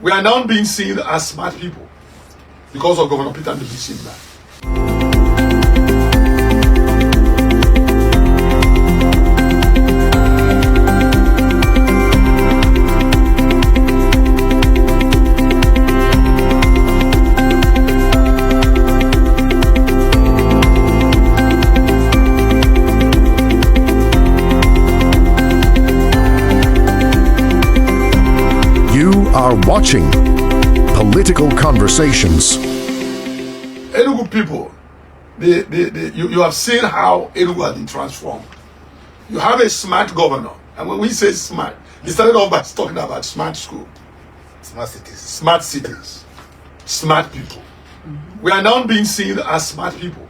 We are now being seen as smart people because of Governor Peter Mbah. Are watching Political Conversations. Enugu people, you have seen how Enugu has been transformed. You have a smart governor, and when we say smart, he started off by talking about smart school, smart cities, smart people. We are now being seen as smart people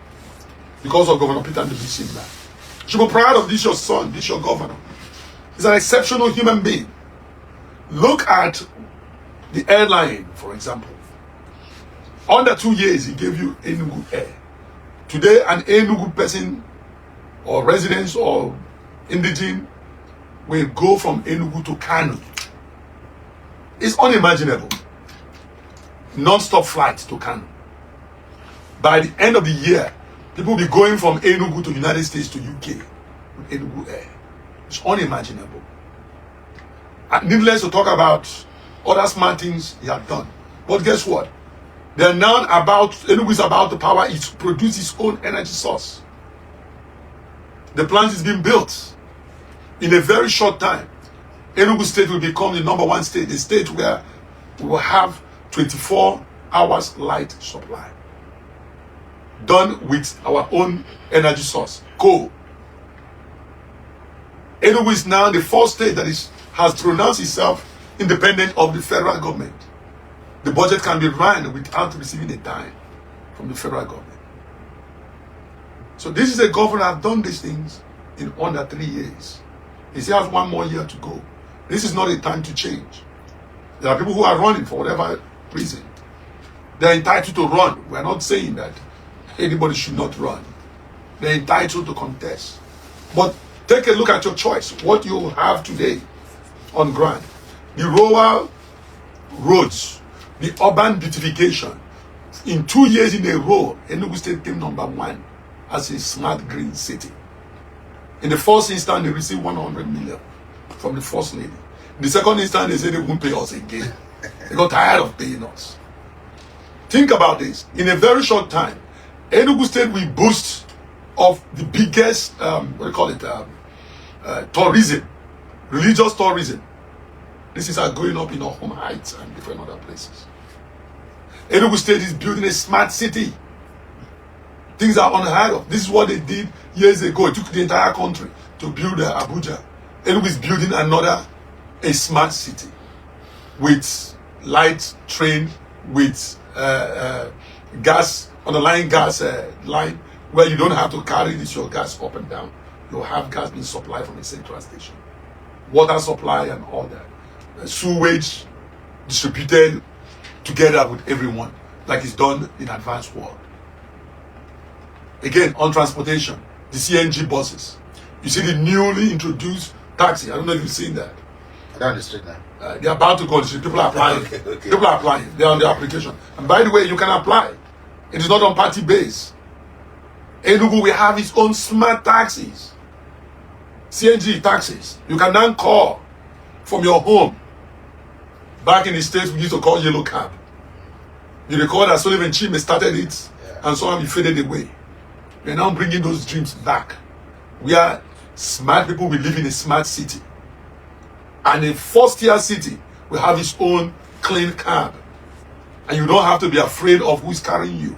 because of Governor Peter Mbah. You should be proud of this your son, this your governor. He's an exceptional human being. Look at the airline, for example. Under 2 years, he gave you Enugu Air. Today, an Enugu person or residents or indigene will go from Enugu to Kano. It's unimaginable. Non-stop flight to Kano. By the end of the year, people will be going from Enugu to United States to UK with Enugu Air. It's unimaginable. And needless to talk about other smart things he had done. But guess what? They're now Enugu is about the power to produce its own energy source. The plant is being built. In a very short time, Enugu State will become the #1 state, the state where we will have 24 hours light supply. Done with our own energy source, coal. Enugu is now the first state that has pronounced itself independent of the federal government. The budget can be run without receiving a dime from the federal government. So this is a governor that has done these things in under 3 years. He still has 1 more year to go. This is not a time to change. There are people who are running for whatever reason. They're entitled to run. We're not saying that anybody should not run. They're entitled to contest. But take a look at your choice, what you have today on ground. The rural roads, the urban beautification. In 2 years in a row, Enugu State came #1 as a smart green city. In the first instance, they received 100 million from the first lady. In the second instance, they said they won't pay us again. They got tired of paying us. Think about this. In a very short time, Enugu State will boast of the biggest, tourism, religious tourism. This is going up in Ohum Heights and different other places. Enugu State is building a smart city. Things are unheard of. This is what they did years ago. It took the entire country to build Abuja. Enugu is building a smart city with light train, with underlying gas line, where you don't have to carry your gas up and down. You have gas being supplied from a central station. Water supply and all that. Sewage distributed together with everyone, like it's done in advanced world. Again, on transportation, the CNG buses. You see the newly introduced taxi. I don't know if you've seen that. I don't understand that. They're about to go on the street. People are applying. Okay. People are applying. They're on the application. And by the way, you can apply. It is not on party base. Enugu will have its own smart taxis. CNG taxis. You can now call from your home. Back in the States, we used to call yellow cab. You recall that Sullivan Chime started it, and so on, it faded away. We're now bringing those dreams back. We are smart people, we live in a smart city. And a first-tier city will have its own clean cab. And you don't have to be afraid of who's carrying you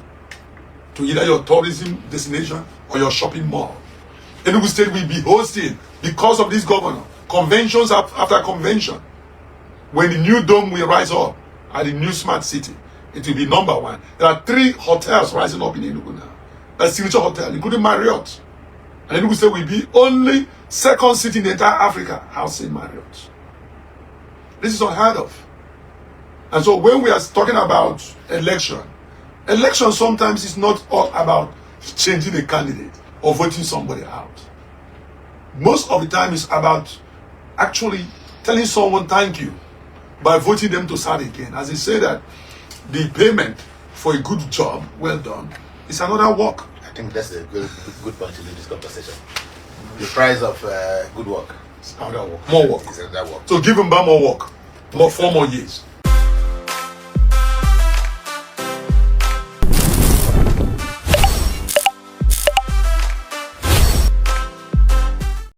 to either your tourism destination or your shopping mall. Enugu State will be hosting, because of this governor, conventions after convention. When the new dome will rise up at the new smart city, it will be #1. There are 3 hotels rising up in Enugu now. A signature hotel, including Marriott. And Enugu State will be only 2nd city in the entire Africa housing Marriott. This is unheard of. And so when we are talking about election sometimes is not all about changing a candidate or voting somebody out. Most of the time it's about actually telling someone thank you. by voting them to serve again. As he said that the payment for a good job, well done, is another work. I think that's a good point to leave this conversation. The price of good work. It's another work. More work. Is another work. So give Mbah more work. 4 more years.